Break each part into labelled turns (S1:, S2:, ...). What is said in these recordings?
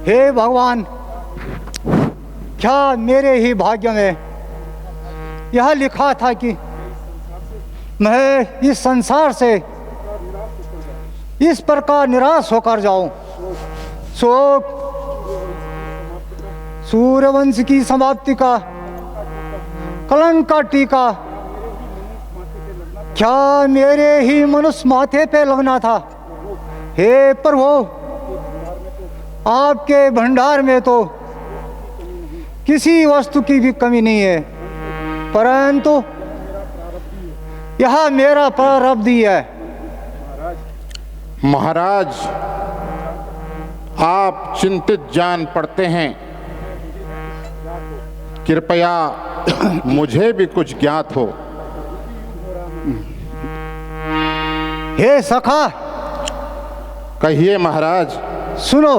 S1: हे भगवान, क्या मेरे ही भाग्य में यह लिखा था कि मैं इस संसार से इस प्रकार निराश होकर जाऊं। शोक सूर्यवंश की समाप्ति का कलंक का टीका क्या मेरे ही मनुष्य माथे पे लगना था। हे प्रभु, आपके भंडार में तो किसी वस्तु की भी कमी नहीं है, परंतु यह मेरा प्रारब्ध ही है।
S2: महाराज, आप चिंतित जान पड़ते हैं। कृपया मुझे भी कुछ ज्ञात हो।
S1: हे सखा,
S2: कहिए महाराज।
S1: सुनो।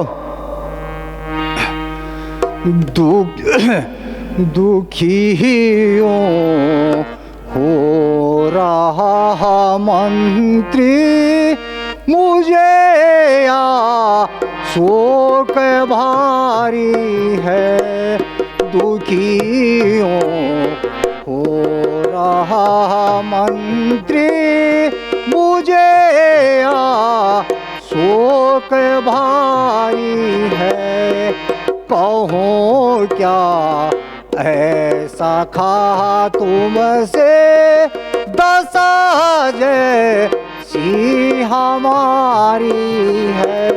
S1: दुखियों हो रहा मंत्री, मुझे या शोक भारी है। दुखियों हो रहा मंत्री, मुझे या शोक भारी है। कहूँ क्या ऐसा खा तुमसे, दशा जैसी हमारी है।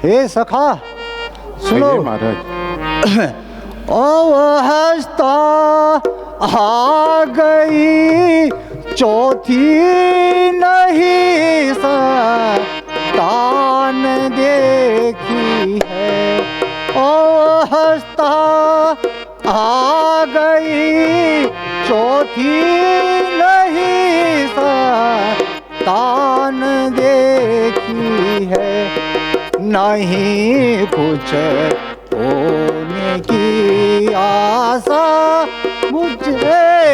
S1: हे सखा, सुनो।
S2: महाराज।
S1: अवस्था आ गई चौथी, नहीं संतान देखी है। अवस्था आ गई चौथी, नहीं संतान देखी है। नहीं कुछ होने की आशा मुझे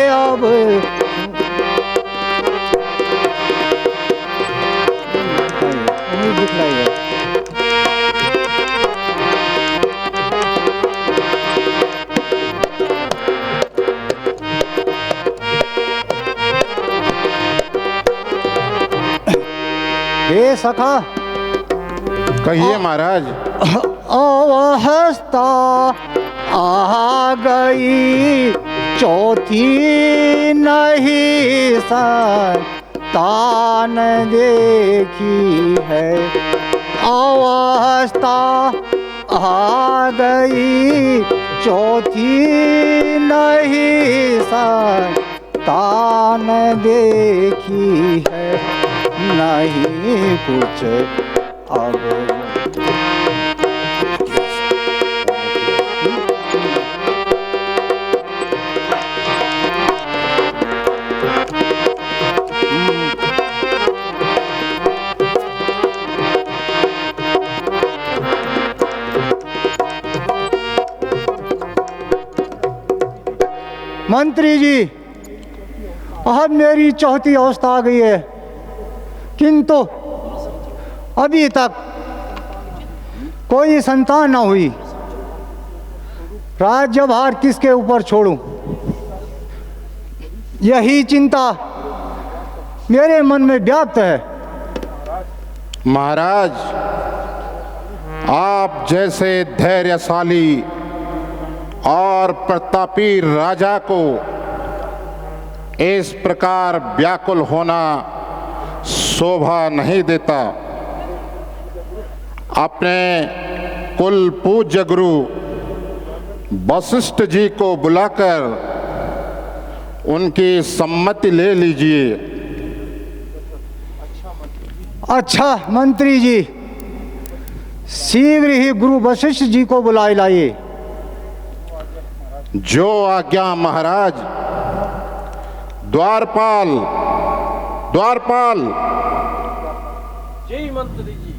S1: अब। हे सखा,
S2: कहिए महाराज।
S1: अवस्था आ गई चौथी, नहीं संतान देखी है। अवस्था आ गई चौथी, नहीं संतान देखी है। नहीं कुछ अब। मंत्री जी, अब मेरी चौथी अवस्था आ गई है, किंतु अभी तक कोई संतान ना हुई। राज्यभार किसके ऊपर छोड़ूं, यही चिंता मेरे मन में व्याप्त है।
S2: महाराज, आप जैसे धैर्यशाली और प्रतापी राजा को इस प्रकार व्याकुल होना शोभा नहीं देता। अपने कुल पूज्य गुरु वशिष्ठ जी को बुलाकर उनकी सम्मति ले लीजिए।
S1: अच्छा मंत्री जी, शीघ्र ही गुरु वशिष्ठ जी को बुलाए लाइए।
S2: जो आज्ञा महाराज। द्वारपाल, द्वारपाल।
S3: जय मंत्री जी।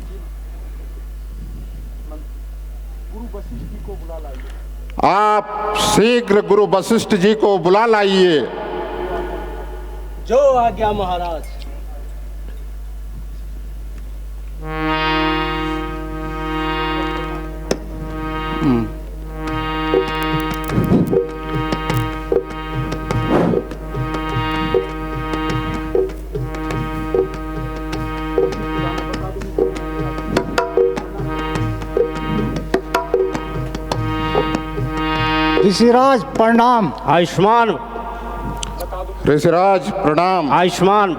S2: आप शीघ्र गुरु वशिष्ठ जी को बुला लाइए।
S3: जो आज्ञा महाराज।
S1: ऋषिराज प्रणाम।
S3: आयुष्मान।
S2: ऋषिराज प्रणाम।
S3: आयुष्मान।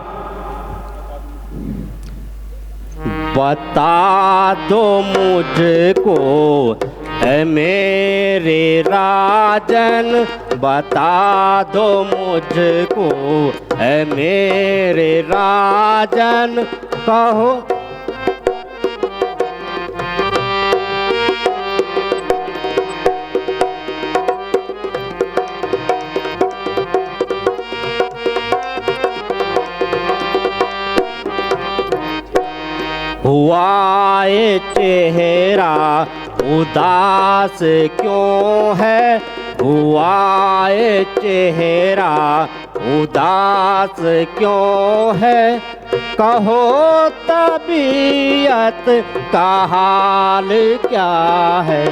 S3: बता दो मुझको ऐ मेरे राजन, बता दो मुझको ऐ मेरे राजन, कहो हुआ ये चेहरा उदास क्यों है, हुआ ये चेहरा उदास क्यों है, कहो तबीयत का हाल क्या है।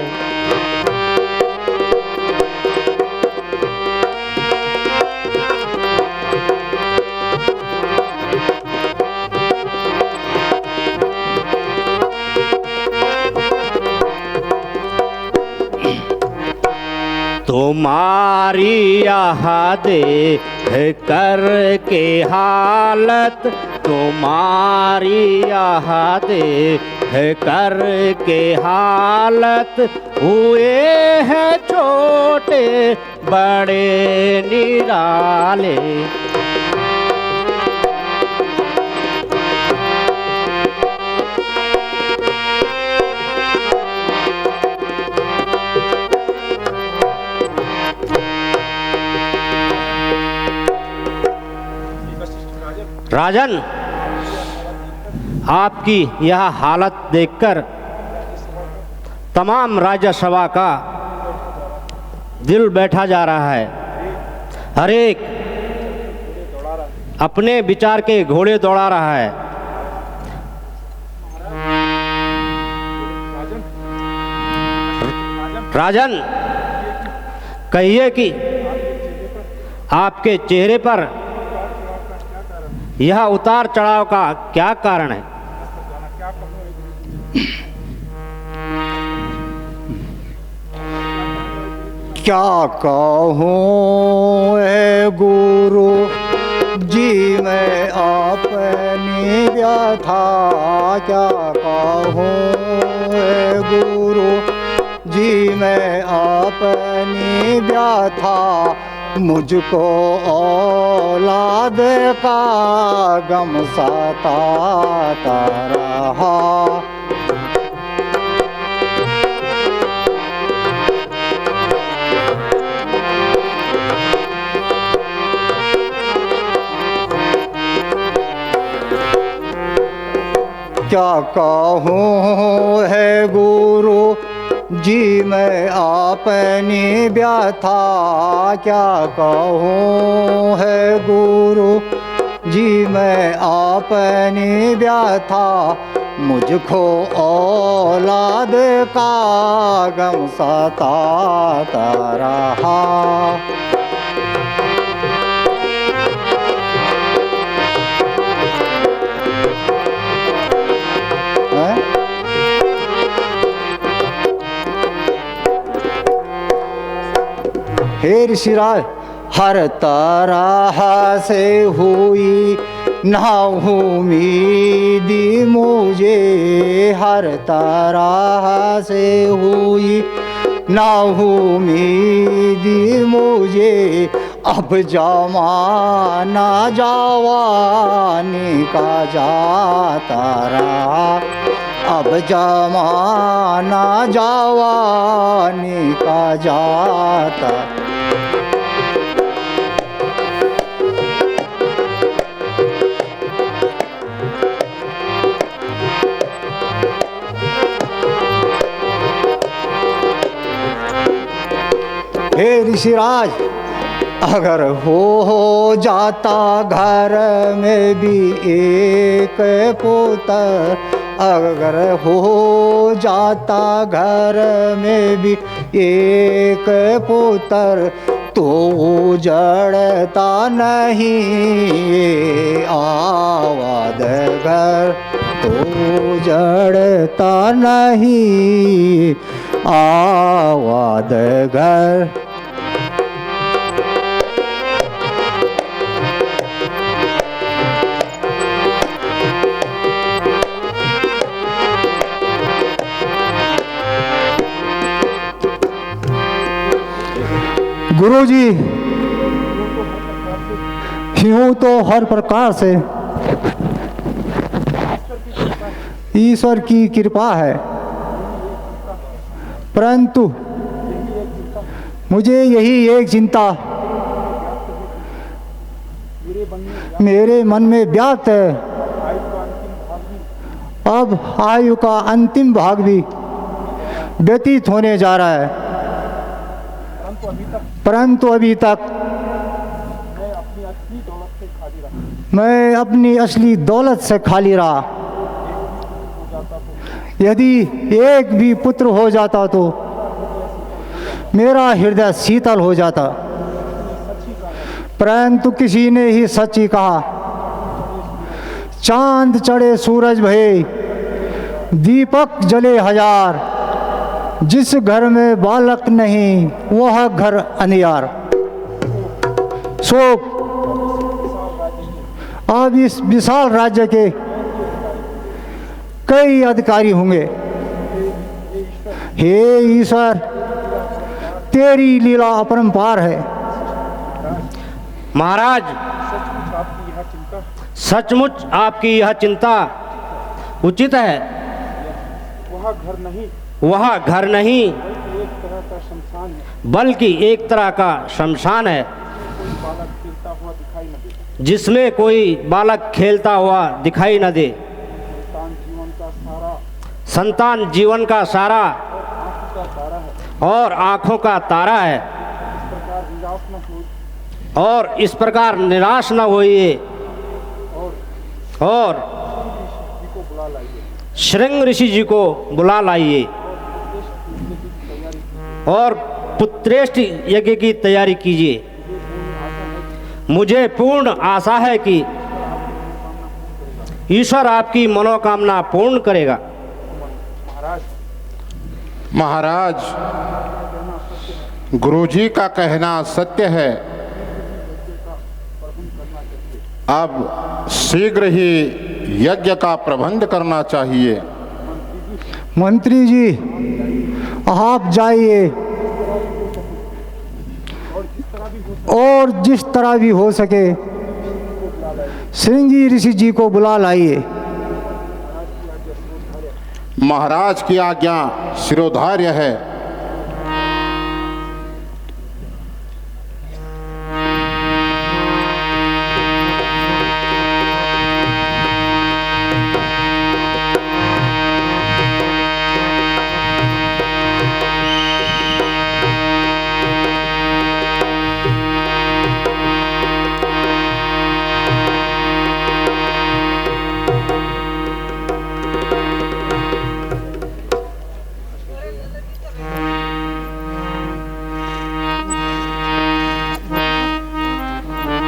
S3: तुम्हारी यह देख कर के हालत, तुम्हारी यह देख कर के हालत, हुए हैं छोटे बड़े निराले। राजन, आपकी यह हालत देखकर तमाम राज्यसभा का दिल बैठा जा रहा है। हर एक अपने विचार के घोड़े दौड़ा रहा है। राजन, कहिए कि आपके चेहरे पर यह उतार चढ़ाव का क्या कारण है?
S1: क्या कहूँ है गुरु जी मैं अपनी व्यथा, क्या कहूँ है गुरु जी मैं अपनी व्यथा, मुझको औलाद का गम सताता रहा। क्या कहूँ है गुरु जी मैं अपनी व्यथा, क्या कहूँ है गुरु जी मैं अपनी व्यथा, मुझको औलाद का गम सताता रहा। हे ऋषिराज, हर तरह से हुई ना उम्मीदी मुझे, हर तरह से हुई ना उम्मीदी मुझे, अब जमाना जवानी का जाता रहा, अब जमाना जवानी का जाता। हे ऋषिराज, अगर हो जाता घर में भी एक पुत्र, अगर हो जाता घर में भी एक पुत्र, तो जड़ता नहीं ये आबाद घर, तो जड़ता नहीं आबाद घर। गुरुजी, यूं तो हर प्रकार से ईश्वर की कृपा है, परंतु मुझे यही एक चिंता मेरे मन में व्याप्त है। अब आयु का अंतिम भाग भी व्यतीत होने जा रहा है, परंतु अभी तक मैं अपनी असली दौलत से खाली रहा। यदि एक भी पुत्र हो जाता तो मेरा हृदय शीतल हो जाता, परंतु किसी ने ही सच ही कहा। चांद चढ़े सूरज भये, दीपक जले हजार, जिस घर में बालक नहीं वह घर अंधियार। शोक, अब इस विशाल राज्य के कई अधिकारी होंगे। हे ईश्वर, तेरी लीला अपरंपार है।
S3: महाराज, सचमुच आपकी यह चिंता उचित है। वह घर नहीं बल्कि एक तरह का शमशान है, जिसमें कोई बालक खेलता हुआ दिखाई न दे। संतान जीवन का सारा और आँखों का तारा है, और इस प्रकार निराश न होइए और श्रृंग ऋषि जी को बुला लाइए और पुत्रेष्ठ यज्ञ की तैयारी कीजिए। मुझे पूर्ण आशा है कि ईश्वर आपकी मनोकामना पूर्ण करेगा।
S2: महाराज, गुरुजी का कहना सत्य है। अब शीघ्र ही यज्ञ का प्रबंध करना चाहिए।
S1: मंत्री जी, आप जाइए और जिस तरह भी हो सके श्रृंगी ऋषि जी को बुला लाइए।
S2: महाराज की आज्ञा शिरोधार्य है।